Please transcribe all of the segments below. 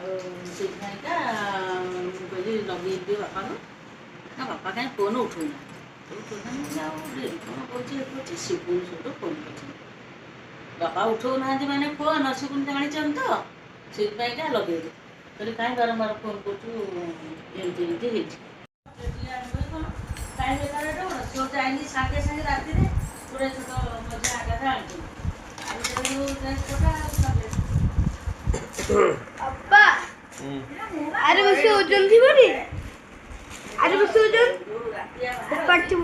ସେଇଥିପାଇଁକା ମୁଁ କହିଲି ଲଗେଇଦିଅ ବାପାଙ୍କୁ। ନା ବାପା କାହିଁ ଫୋନ୍ ଉଠଉନା ଆଉ ଡେରି କ'ଣ କରୁଛି ଇଏ କରୁଛି। ଶିବୁନି ସହିତ ଫୋନ୍ କରିଛନ୍ତି, ବାପା ଉଠଉନାହାନ୍ତି ମାନେ ଫୋନ୍ ଶିବୁନି ଜାଣିଛନ୍ତି ତ, ସେଇଥିପାଇଁକା ଲଗେଇଲି। କହିଲି କାହିଁ ବାରମ୍ବାର ଫୋନ୍ କରୁଛୁ, ଏମିତି ଏମିତି ହେଇଛି। କାହିଁ ବେକାର କ'ଣ ସିଏ ଯାଇନି ସାଙ୍ଗେ ସାଙ୍ଗେ ରାତିରେ ଗୋଟେ ଛୋଟ ମଜା ଆଘାତ ଆଣିଛନ୍ତି। अब्बा अरे बस ओजन थी बड़ी अरे बस ओजन ऊपर चुप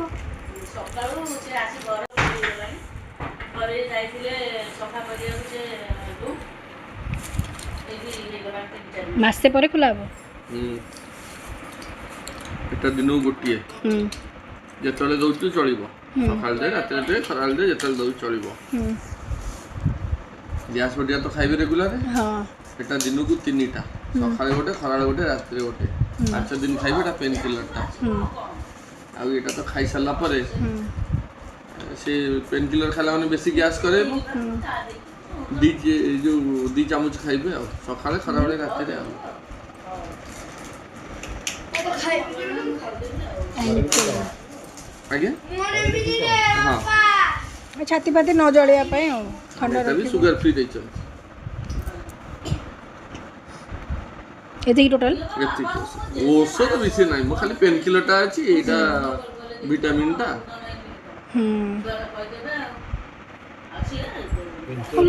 ସକାଳୁ ସେ ଆସି ଘରେ ହେଇଗଲାଣି। ଘରେ ଯାଇଥିଲେ ସଫା କରିବାକୁ ସେ ରୁମ୍ ଏଇଠି ହେଇଗଲାଣି 3-4 ମାସେ ପରେ ଖୋଲା ହବ। এটা ଦିନକୁ ଗୋଟିଏ ଯେତେବେଳେ ଦଉଛୁ ଚଳିବ, ସକାଳେ ଦେ ରାତିରେ ଦେ ଖରାବେଳେ ଦେ ଯେତେବେଳେ ଦଉଛୁ ଚଳିବ। ଗ୍ୟାସ୍ ବଟିକା ତ ଖାଇବେ ରେଗୁଲାର। এটা ଦିନକୁ 3ଟା, ସକାଳେ ଗୋଟେ ଖରାବେଳେ ଗୋଟେ ରାତିରେ ଗୋଟେ, 5 ଦିନ ଖାଇବେ। ଏଟା ପେନ୍ କିଲରଟା। ଆଉ ଏଇଟା ତ ଖାଇସାରିଲା ପରେ ସେ ପେନ୍ କିଲର ଖାଇଲା ମାନେ ବେଶୀ ଗ୍ୟାସ୍ କରେଇବ। ଯୋଉ 2 ଚାମଚ ଖାଇବେ ଆଉ ସକାଳେ ଖରାବେଳେ ରାତିରେ ଆଉ। ଆଜ୍ଞା ହଁ ଛାତି ପାତି ନ ଜଳିବା ପାଇଁ ଆଉ ଥଣ୍ଡା ବି ସୁଗାର ଫ୍ରି ଦେଇଛନ୍ତି। ଏତିକି ଟୋଟାଲ ଏତିକି ଔଷଧ ବେଶୀ ନାହିଁ, ମୁଁ ଖାଲି ପେନ୍ କିଲରଟା ଅଛି, ଏଇଟା ଭିଟାମିନଟା।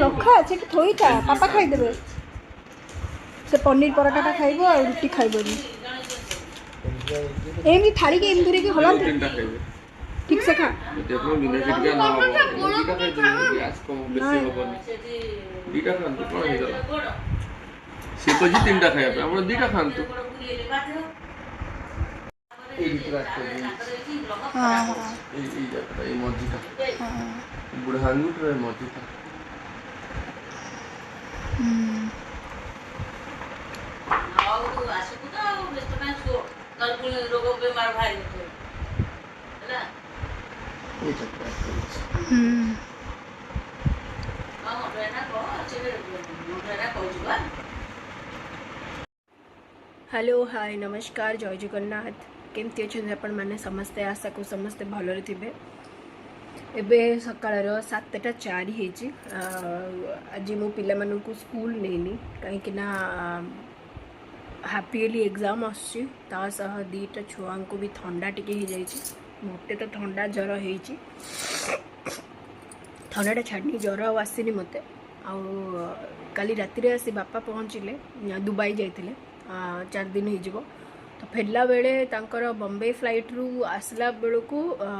ରଖା ଅଛି କି ଥୋଇଥା, ବାପା ଖାଇଦେବେ। ସେ ପନିର ପରଟାଟା ଖାଇବ ଆଉ ରୁଟି ଖାଇବନି। ଏମିତି ଥାଳିକି ଏମିତି ଧରିକି ହଲାନ୍ତୁ, 3ଟା ଖାଇବେ ଠିକ ସେ ଖା। ସେ କହୁଛି 3ଟା ଖାଇବା ପାଇଁ, ଆପଣ 2ଟା ଖାଆନ୍ତୁ। ଏଇ ମଝିଟା ବୁଢ଼ା ଆଙ୍ଗୁଠିର ଏଇ ମଝିଟା। हेलो हाय नमस्कार जय जगन्नाथ। केमती अच्छे आपण मैंने समस्ते, आशा को समस्ते भलरे थे। एबे सकाळर 7:04 होती। आज मो पिला मानू स्कूल नहीं कहीं हापीली एग्जाम आसची, तासह 2टा छुआ को भी ठंडा टिके हो जाए। मते तो ठंडा ज्वर होती, ठंडाटा छाड़नी ज्वर आसनी मत। काली राति आसी बापा पहुँचले, दुबई जाते 4 दिन हो। तो फेरला बेले तांकर बॉम्बे फ्लाइट रू आसला बेलू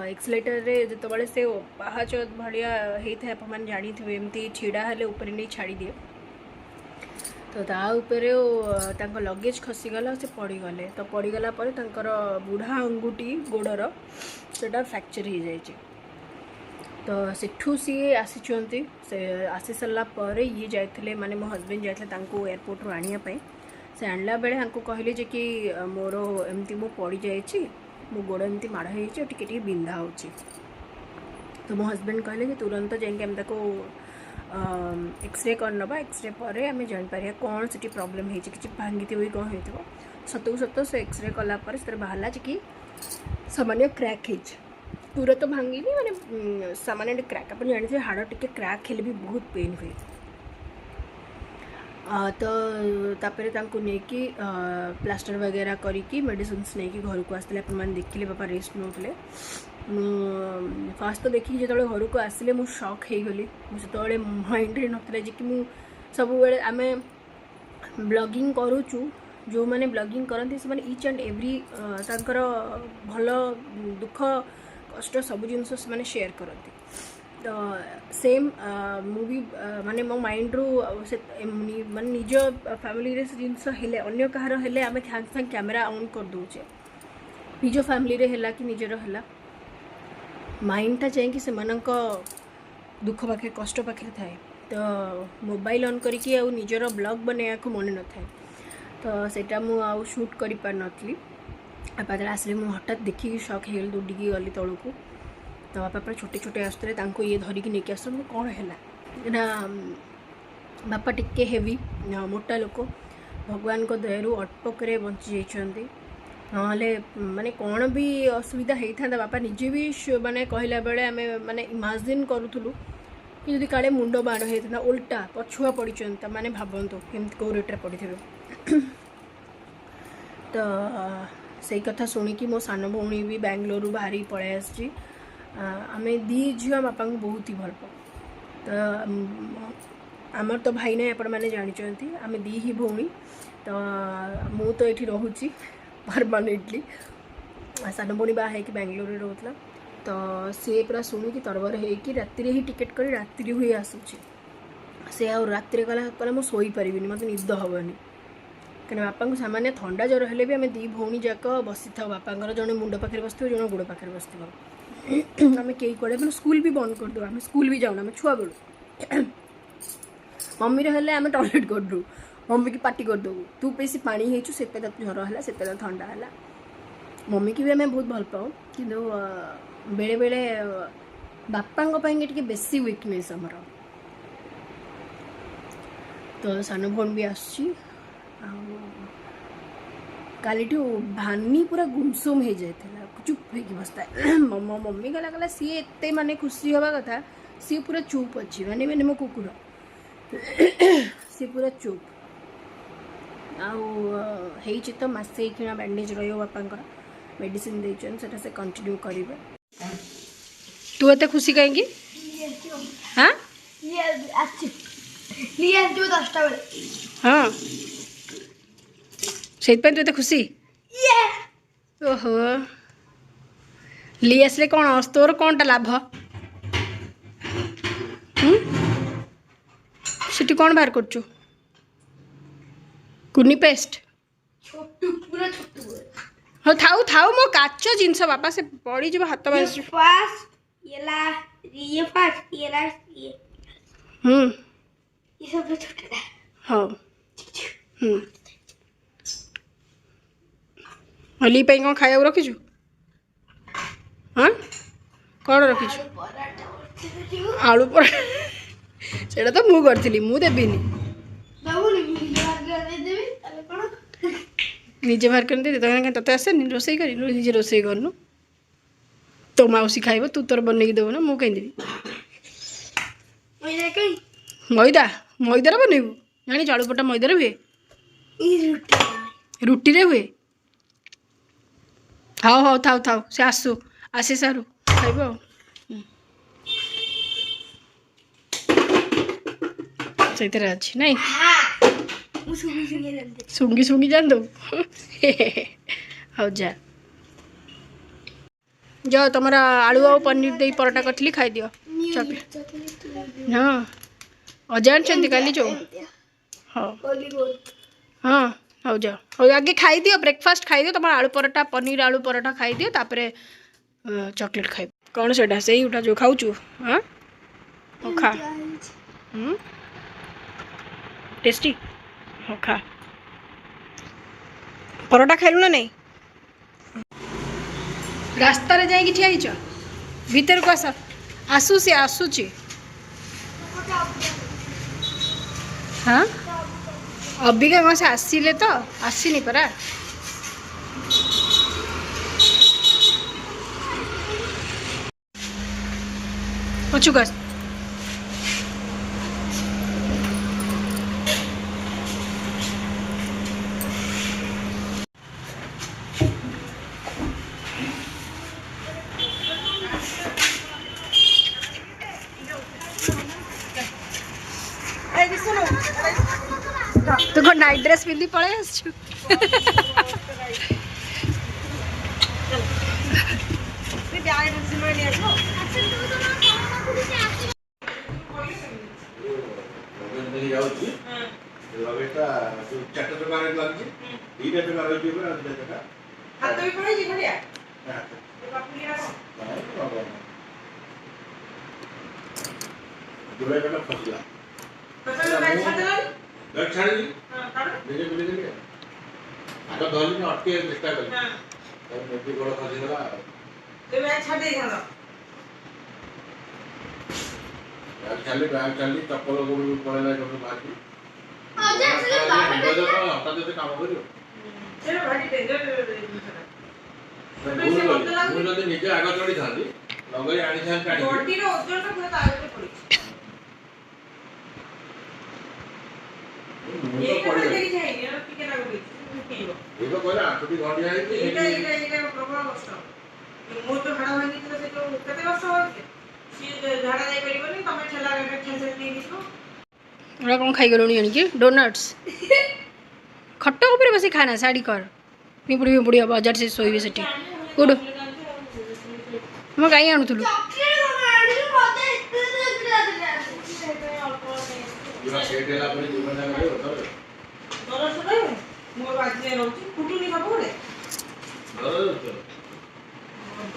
एक्सलेटर रे जिते से पाहाच भाया होता है, आप जानी थे एमती छिड़ा हेले ऊपर नहीं छाड़ी दिए। तो ता उपरे लगेज खसीगला, से पड़गले। तो पड़गला बुढ़ा अंगुठी गोड़र सेटा फ्रैक्चर हो जाए। तो सेठू सी आसी आसी सारा पर ये जाते माने मो हस्बैंड जाते एयरपोर्ट रू आने से आणला बेले हमको कहले जे कि मोर एमती मो पड़ जाए, मो गोड़ एमती माड़ हो बिंधा हो। तो मो हस्बैंड कहले कि तुरंत जाइए आम ताको एक्सरे कर नवा, एक्सरे पर आम जापर कौन से प्रॉब्लम हो, कि भांगी थी कौन हो। सतु सत से एक्सरे कलापर से बाहर कि सामान्य क्रैक हो, पूरा तो भांगी नहीं माने सामान्य क्रैक। आप जानी थे हाड़ टे क्रैक हेले भी बहुत पेन हुए। तो तापर तांको नेकी प्लास्टर वगैरह करी मेडिसिन नहीं घर को आसते आप देखिले बापा रेस्ट नौले। फास्ट तो देखिए जो घर को आसिले मु शॉक हो गली। मुझे माइंड रे नथला जे कि मु सब बेले आम ब्लॉगिंग करूचु, जो मैंने ब्लॉगिंग करती से ईच एंड एवरी तांकर भल दुख कष्ट सब जिनस से शेयर करती। तो सेम मु भी माने मो माइंड रू से माने निज फैमिली रे जिनस हेले अन्य कहार हेले आमे थांग थांग कैमरा ऑन कर दोचे। निज फैमिली रे हेला कि निजर हेला माइंडटा जाइए से दुख पाखे कष्ट पाखे थाए। तो मोबाइल ऑन करके आउ निजर ब्लॉग बनाया को मन न थाए। तो सेटा मु आउ शूट करि पार नथली। बापा जरा आसले मु हठात देखिकी शॉक हो गली, दौड़ी गली तलू। तो बापा पूरा छोटे छोटे आसते ये धरिकी नहीं आस कौन है ना। बापा टिके हेवी मोटा लोक, भगवान को दयारू अटपकरे बंची जाइछन्ती नहले माने कौन भी असुविधा होता बापा निजे भी माने कहला बेले आम माने इमाजिन करूँ कि जदि काले मुंड बाड़ होता उल्टा पछुआ पड़ी माने भावतु केमती कौ रेट्रे पड़ी थे तो से कथा शुणिकी मो सान भौणी भी बेंगलोर बाहरी पलि आसी आम दी झील बापा को बहुत ही भल पाऊ तो आमर तो भाई ना आपण मैंने जानते आम दी ही भौणी तो मु तो ये रोची परमानेंटली सान भौणी बाहर कि बेंगलोर रोला तो सी पूरा शुणिकी तरबर होगी राति ही टिकेट कर राति हुए आसूची से आ राति गला कहला मुझे शोई पारि मत निद हेनी कहीं बापा को सामान्य थंडा ज्वर हेले भी आम दी भौणी जाक बसी था बापा जड़े मुंड पाखे बस जड़े गोड़ पाखे बस आम कई कड़े मैंने स्कूल भी बंद कर दो आम स्कूल भी जाऊँ आम छुआ बेलू मम्मी हेल्ले आम टॉयलेट कर दू मम्मी की पार्टी करदेबू तू बेसी पानी है से ज्वर है से थंडा है मम्मी की भी आम बहुत भल पाऊ कि बेले बेले बापा टे बेसी वीकनेस आमर तो सान भौणी भी आसुची काली भानी पूरा गुमसुम हो जाता चुप हो बसता मम्मी गला गला सी एत माने खुशी हवा कथा सी पूरा चुप अच्छी माने मैंने मो कुकुर सी पूरा चुप आई तो मसे किना बैंडेज रही बापा मेडिसिन देता से कंटिन्यू करेंगे तू एत खुशी कहीं हाँ हाँ से तो खुशी ओहो ली आसले कौन तोर कौन टा लाभ सीटी कौन बाहर कर कुनी पेस्ट हाँ थाऊ थाऊ मो काच जिनस बापा से पड़ी जो हाथ बाज हाँ ली कौन खाया रखीचु हाँ कौन रखीचु आलू पराठा से तो मु करी मु देविनी निजे बाहर कर दे ते आसे रोसे कर निजे रोसे करनु तो मौसी खाइब तू तोर बन देव ना मुझे देवी मैदा मैदार बनइबू जानी आलू पराठा मैदार हुए रुटी रे हुए हाँ हाँ थाऊ थाऊ से आसू आसी सारू खाइब से अच्छी नहीं सुंगी सुंगी जान दो हाँ जा जाओ तुम आलू आ पनीर दे पराठा करी खाई दियो हाँ अजान काली जो हाँ हाँ हाँ जाओ हाँ आगे खाई दियो ब्रेकफास्ट खाई दियो तुम आलू पराठा पनीर आलू पराठा खाई दियो तापरे चॉकलेट खाई कौन से से उठा जो खाऊ हाँ खा टेस्टी हाँ खा पराठा खाइलु ना नहीं रास्ता रे जाई ठिया हिच भीतर को आस आसु से आसुची हाँ अबिका कौन से आसिले तो आसीनी परा पछुक आस तू को नाइट ड्रेस पिंधि पळे आछु चप्पल ଯଦି କାମ କରିବ ସେଟା ଭାରି ଡେଞ୍ଜର ମୁଁ ଯଦି ନିଜେ ଆଗ ଚଢିଥାନ୍ତି ଲଗେଇ ଆଣିଥାନ୍ତି ବଡିର ଓଜନଟା ପୁରା ତା ଉପରେ ପଡିଛି। ଏଇଟା ଦେଖି ଯାଇନି ଏଟା ଟିକେ ଲାଗୁ ଦେଇଛି ଏଇଟା କହିଲା ଆଠଟି ଘଣ୍ଟିଆ ହେଇଛି ଏଇଟା ପ୍ରବଳ କଷ୍ଟ। ମୁଁ ତ ଝାଡା ଭାଙ୍ଗିଥିଲା ସେ ଯୋଉ କେତେ କଷ୍ଟ ହଉଛି ସିଏ ଝାଡା ଯାଇପାରିବନି ତମେ ଠେଲା ଠେଲା ନେଇଯିବ। ଏଗୁଡ଼ା କ'ଣ ଖାଇଗଲୁଣି ଆଣିକି ଡୋନଟ୍ସ ଖଟ ଉପରେ ବସି ଖାନା ଶାଢ଼ୀ କର ପିମ୍ପୁଡ଼ି ପିମ୍ପୁଡ଼ି ହବ ବଜାର ସେ ଶୋଇବେ ସେଠି କୋଉଠୁ ମୁଁ କାହିଁ ଆଣୁଥିଲୁ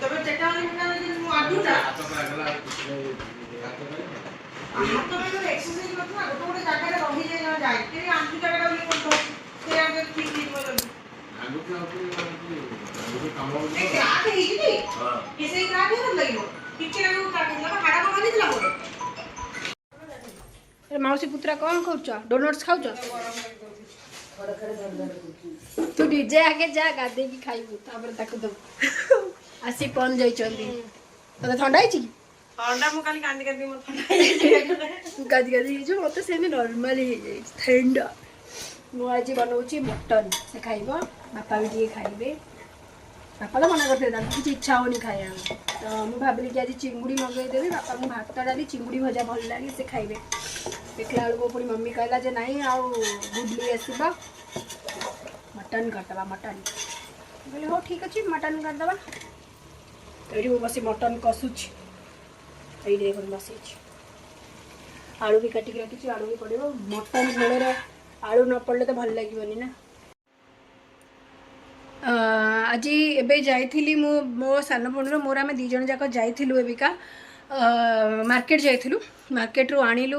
ତମେ ଚେକା ମୁଁ ଆଠୁଟା ହାତ ପାଇଁ ଏକ୍ସରସାଇଜ କରୁଛୁ ନା ଗୋଟେ ଗୋଟେ ଜାଗାରେ ରହିଯାଏ ଜଣେ ଯାଏ କେହି ଆଣ୍ଠୁ ଜାଗାଟା ବୋଲି କରୁଥିବ ସେ ଆଗରେ ଠିକ୍ ହେଇଯିବ ଜଲ୍ଦି କ୍ରାକ୍ ହେଇଛି ସେଇ କ୍ରାକ୍ ହିଁ ଲାଗିବ କିଛି ନା କ୍ରାକ୍ ହେଇଥିଲା ହାଡ଼ କ'ଣ ବାଜିଥିଲା ମୋର ମାଉସୀ ପୁତୁରା କ'ଣ କରୁଛ ଡୋନଟ୍ସ ଖାଉଛ ତୁ ନିଜେ ଆଗେ ଯା ଗାଧେଇକି ଖାଇବୁ ତାପରେ ତାକୁ ଦେବୁ ଆସି ପହଞ୍ଚ ଯାଇଛନ୍ତି ତତେ ଥଣ୍ଡା ହେଇଛି କି ଥଣ୍ଡା ମୁଁ କାଲି କାନ୍ଦି କାନ୍ଦି ମୋର ଥଣ୍ଡା ଗାଧି ଗାଧି ହେଇଯିବ ମୋତେ ସେମିତି ନର୍ମାଲି ହେଇଯାଇଛି ଥଣ୍ଡା ମୁଁ ଆଜି ବନଉଛି ମଟନ୍ ସେ ଖାଇବ ବାପା ବି ଟିକେ ଖାଇବେ ବାପା ତ ମନା କରିଥିଲେ ତାଙ୍କୁ କିଛି ଇଚ୍ଛା ହେଉନି ଖାଇବାକୁ ତ ମୁଁ ଭାବିଲି କି ଆଜି ଚିଙ୍ଗୁଡ଼ି ମଗେଇଦେବି ବାପାଙ୍କୁ ଭାତ ଡାଲି ଚିଙ୍ଗୁଡ଼ି ଭଜା ଭଲ ଲାଗେ ସେ ଖାଇବେ ଦେଖିଲା ବେଳକୁ ପୁଣି ମମ୍ମି କହିଲା ଯେ ନାଇଁ ଆଉ ଗୁଡଲି ଆସିବ ମଟନ୍ କରିଦେବା ମଟନ୍ ମୁଁ କହିଲି ହଉ ଠିକ୍ ଅଛି ମଟନ୍ କରିଦେବା ଏଇଠି ମୁଁ ବସି ମଟନ୍ କଷୁଛି ଏଇଠି ଦେଖନ୍ତୁ ବସେଇଛି ଆଳୁ ବି କାଟିକି ରଖିଛି ଆଳୁ ବି ପଡ଼ିବ ମଟନ୍ ଝୋଳରେ ଆଳୁ ନ ପଡ଼ିଲେ ତ ଭଲ ଲାଗିବନି ନା ଆଜି ଏବେ ଯାଇଥିଲି ମୁଁ ମୋ ସାନ ଭଉଣୀର ମୋର ଆମେ ଦୁଇ ଜଣ ଯାକ ଯାଇଥିଲୁ ଏବିକା ମାର୍କେଟ ଯାଇଥିଲୁ ମାର୍କେଟରୁ ଆଣିଲୁ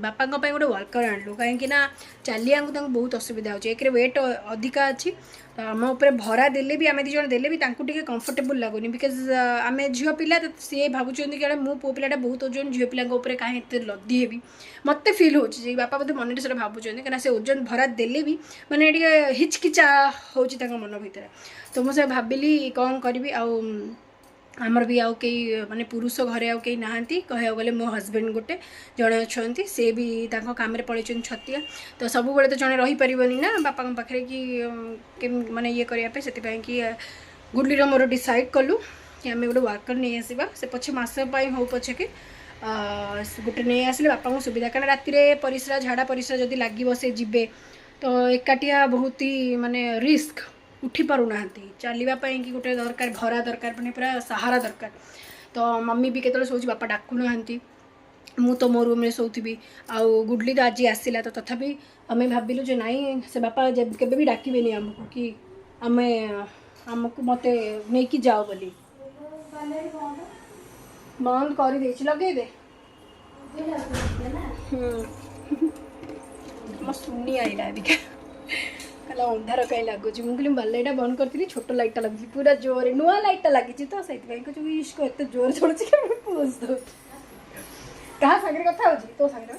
ବାପାଙ୍କ ପାଇଁ ଗୋଟେ ୱାର୍କର ଆଣିଲୁ କାହିଁକି ନା ଚାଲିବାକୁ ତାଙ୍କୁ ବହୁତ ଅସୁବିଧା ହେଉଛି ଏକରେ ୱେଟ୍ ଅଧିକା ଅଛି ତ ଆମ ଉପରେ ଭରା ଦେଲେ ବି ଆମେ ଦୁଇ ଜଣ ଦେଲେ ବି ତାଙ୍କୁ ଟିକେ କମ୍ଫର୍ଟେବୁଲ୍ ଲାଗୁନି ବିକଜ ଆମେ ଝିଅ ପିଲା ତ ସିଏ ଭାବୁଛନ୍ତି କାଳେ ମୁଁ ପୁଅ ପିଲାଟା ବହୁତ ଓଜନ ଝିଅ ପିଲାଙ୍କ ଉପରେ କାହିଁ ଏତେ ଲଦି ହେବି ମୋତେ ଫିଲ୍ ହେଉଛି ଯେ ବାପା ବୋଧେ ମନରେ ସେଟା ଭାବୁଛନ୍ତି କାହିଁକିନା ସେ ଓଜନ ଭରା ଦେଲେ ବି ମାନେ ଟିକେ ହିଚକିଚା ହେଉଛି ତାଙ୍କ ମନ ଭିତରେ ତ ମୁଁ ସେ ଭାବିଲି କ'ଣ କରିବି ଆଉ ଆମର ବି ଆଉ କେହି ମାନେ ପୁରୁଷ ଘରେ ଆଉ କେହି ନାହାନ୍ତି କହିବାକୁ ଗଲେ ମୋ ହଜବେଣ୍ଡ ଗୋଟେ ଜଣେ ଅଛନ୍ତି ସେ ବି ତାଙ୍କ କାମରେ ପଳେଇଛନ୍ତି ଛତିଆ ତ ସବୁବେଳେ ତ ଜଣେ ରହିପାରିବନି ନା ବାପାଙ୍କ ପାଖରେ କି ମାନେ ଇଏ କରିବା ପାଇଁ ସେଥିପାଇଁ କି ଗୁଡଲିର ମୋର ଡିସାଇଡ୍ କଲୁ କି ଆମେ ଗୋଟେ ୱାର୍କର ନେଇ ଆସିବା ସେ ପଛେ ମାସ ପାଇଁ ହଉ ପଛେ ଗୋଟେ ନେଇ ଆସିଲେ ବାପାଙ୍କୁ ସୁବିଧା କାରଣ ରାତିରେ ପରିସ୍ରା ଝାଡ଼ା ପରିସ୍ରା ଯଦି ଲାଗିବ ସେ ଯିବେ ତ ଏକାଟିଆ ବହୁତ ହି ମାନେ ରିସ୍କ ଉଠି ପାରୁନାହାନ୍ତି ଚାଲିବା ପାଇଁ କି ଗୋଟେ ଦରକାର ଭରା ଦରକାର ମାନେ ପୁରା ସାହାରା ଦରକାର ତ ମମ୍ମି ବି କେତେବେଳେ ଶୋଉଛି ବାପା ଡାକୁନାହାନ୍ତି ମୁଁ ତ ମୋ ରୁମ୍ରେ ଶୋଉଥିବି ଆଉ ଗୁଡଲି ତ ଆଜି ଆସିଲା ତ ତଥାପି ଆମେ ଭାବିଲୁ ଯେ ନାଇଁ ସେ ବାପା କେବେ ବି ଡାକିବେନି ଆମକୁ କି ଆମକୁ ମୋତେ ନେଇକି ଯାଅ ବୋଲି ବନ୍ଦ କରିଦେଇଛି ଲଗେଇଦେ ମୋ ସୁନି ଆଇଲା ଏବିକା କହିଲା ଅନ୍ଧାର କାହିଁ ଲାଗୁଛି ମୁଁ କହିଲି ବାଲ ଲାଇଟ୍ଟା ବନ୍ଦ କରିଥିଲି ଛୋଟ ଲାଇଟ୍ଟା ଲାଗୁଛି ପୁରା ଜୋରରେ ନୂଆ ଲାଇଟ୍ଟା ଲାଗିଛି ତ ସେଇଥିପାଇଁ କହୁଛି ଇସ୍କ ଏତେ ଜୋରରେ ଚଳୁଛି କି ମୁଁ ପୋଜ୍ ଦେଉଛି କାହା ସାଙ୍ଗରେ କଥା ହେଉଛି ତୋ ସାଙ୍ଗରେ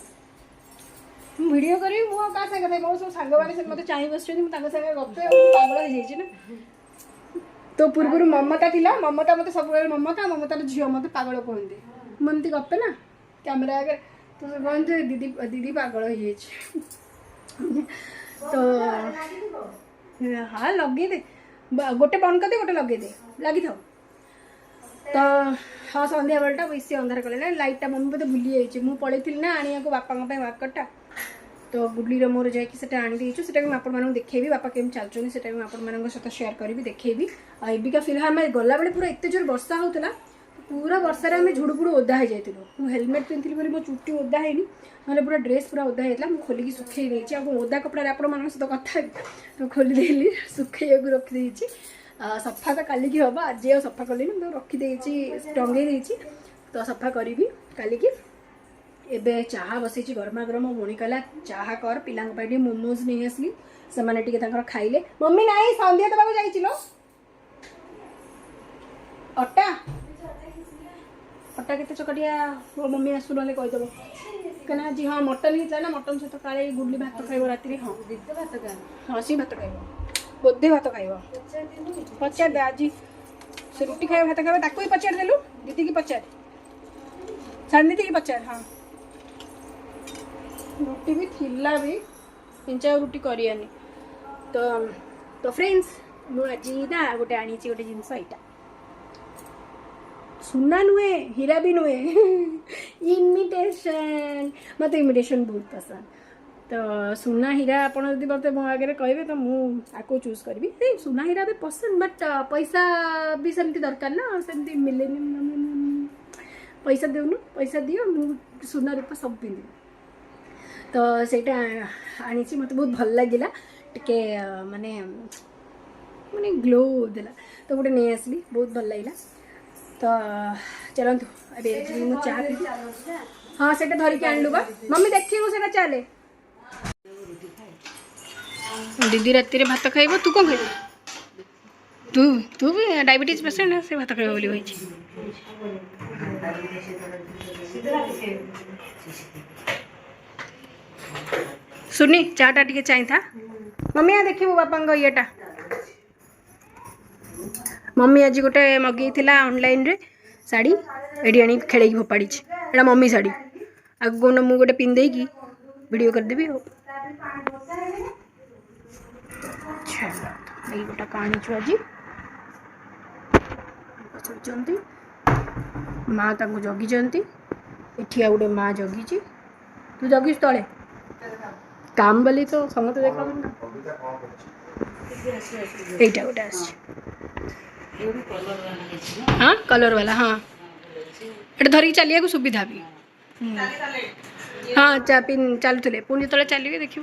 ମୁଁ ଭିଡ଼ିଓ କରିବି ମୁଁ ଆଉ କାହା ସାଙ୍ଗରେ କଥା ମୋ ସବୁ ସାଙ୍ଗମାନେ ସେ ମୋତେ ଚାହିଁ ବସିଛନ୍ତି ମୁଁ ତାଙ୍କ ସାଙ୍ଗରେ ଗପେ ଆଉ ପାଗଳ ହେଇଯାଇଛି ନା ତୋ ପୂର୍ବରୁ ମମତା ଥିଲା ମମତା ମୋତେ ସବୁବେଳେ ମମତାର ଝିଅ ମୋତେ ପାଗଳ କୁହନ୍ତି ମୁଁ ଏମିତି ଗପେ ନା କ୍ୟାମେରା ଆଗରେ ତ କୁହନ୍ତି ଦିଦି ପାଗଳ ହେଇଯାଇଛି ତ ହଁ ଲଗେଇଦେ ଗୋଟେ ବନ୍ଦ କରିଦେ ଗୋଟେ ଲଗେଇଦେ ଲାଗିଥାଉ ତ ହଁ ସନ୍ଧ୍ୟାବେଳଟା ବେଶୀ ଅନ୍ଧାର କଲେ ନା ଲାଇଟ୍ଟା ମମ୍ମି ବୋଧେ ଭୁଲି ଯାଇଛି ମୁଁ ପଳେଇଥିଲି ନା ଆଣିବାକୁ ବାପାଙ୍କ ପାଇଁ ୱାର୍କରଟା ତ ଗୁଡଲିର ମୋର ଯାଇକି ସେଟା ଆଣିଦେଇଛୁ ସେଟା ବି ମୁଁ ଆପଣମାନଙ୍କୁ ଦେଖେଇବି ବାପା କେମିତି ଚାଲୁଛନ୍ତି ସେଟା ବି ମୁଁ ଆପଣମାନଙ୍କ ସହିତ ସେୟାର କରିବି ଦେଖେଇବି ଆଉ ଏବିକା ଫିଲହାଲ ଆମେ ଗଲାବେଳେ ପୁରା ଏତେ ଜୋର ବର୍ଷା ହେଉଥିଲା ପୁରା ବର୍ଷାରେ ଆମେ ଝୁଡ଼ୁପୁଡ଼ୁ ଓଦା ହେଇଯାଇଥିଲୁ ମୁଁ ହେଲମେଟ୍ ପିନ୍ଧିଥିଲି ବୋଲି ମୋ ଚୁଟି ଓଦା ହେଇନି ନହେଲେ ପୁରା ଡ୍ରେସ୍ ପୁରା ଓଦା ହେଇଥିଲା ମୁଁ ଖୋଲିକି ଶୁଖେଇ ଦେଇଛି ଆଉ ଓଦା କପଡ଼ାରେ ଆପଣମାନଙ୍କ ସହିତ କଥା ହେବି ତ ଖୋଲିଦେଲି ଶୁଖେଇବାକୁ ରଖିଦେଇଛି ସଫା ତ କାଲିକି ହେବ ଆଜି ଆଉ ସଫା କଲିନି ମୁଁ ରଖିଦେଇଛି ଟଙ୍ଗେଇ ଦେଇଛି ତ ସଫା କରିବି କାଲିକି ଏବେ ଚାହା ବସେଇଛି ଗରମା ଗରମ ଭଉଣୀ କହିଲା ଚାହା କର ପିଲାଙ୍କ ପାଇଁ ଟିକେ ମୋମୋଜ୍ ନେଇ ଆସିଲି ସେମାନେ ଟିକେ ତାଙ୍କର ଖାଇଲେ ମମ୍ମି ନାଇଁ ସନ୍ଧ୍ୟା ଦେବାକୁ ଯାଇଛି ଲୋ ଅଟା କେତେ ଚକଟିଆ ମୋ ମମ୍ମି ଆସୁ ନହେଲେ କହିଦେବ କାହିଁକିନା ଆଜି ହଁ ମଟନ୍ ହେଇଥିଲା ନା ମଟନ୍ ସହିତ କାଳେ ଗୁଡଲି ଭାତ ଖାଇବ ରାତିରେ ହଁ ହଁ ସିଏ ଭାତ ଖାଇବ ବୋଧେ ଭାତ ଖାଇବ ପଚାରିଦେ ଆଜି ସେ ରୁଟି ଖାଇବ ଭାତ ଖାଇବ ତାକୁ ବି ପଚାରିଦେଲୁ ଦିଦିକି ପଚାର ସାନ ଦିଦିକି ପଚାର ହଁ ରୁଟି ବି ଥିଲା ବି କିଞ୍ଚା ରୁଟି କରିବାନି ତ ତ ଫ୍ରେଣ୍ଡସ୍ ମୁଁ ଆଜି ନା ଗୋଟେ ଆଣିଛି ଗୋଟେ ଜିନିଷ ଏଇଟା ସୁନା नुहे हीरा भी नुहे इमिटेशन मत इमिटेशन बहुत पसंद तो सुना हीरा आप मत मो आगे कहे तो मुझे चूज करी सुना हीरा भी पसंद बट पैसा भी सेमती दरकार ना सेमती मिले पैसा देनु पैसा दियो मु सुना रूपा सब पिंधि तो सेटा आनी मत बहुत भल लगिला टिके माने माने ग्लो देला तो गोटे नहीं आसली बहुत भल लगिला तो चलतु अरे मु चाह पी हाँ से धरिकी आणलु बा मम्मी देखिए से चले दीदी राति भात खाइब तू कौन खाइब तू तू भी डायबिटीज पेसेंट है से भात खाइब बोली होइछि सुनी चाटा टिके चाहिए था मम्मी आ देखिबो बापा येटा मम्मी आज गोटे मगई ऑनलाइन रे साड़ी एडी आनी खेल फोपाड़ी एटा मम्मी साड़ी आगे कौन मुझे गोटे पिंधे की वीडियो करदेवी गोटा काणी आज माँ जगी एठी आ गोटे माँ जगी तू जगीस तले काम बोली तो समस्त देखा यहीटा गोटे आस हाँ कलर वाला हाँ ये धरिकी चलिया को सुविधा भी हाँ चलुले पुणी जो चलिए देखो।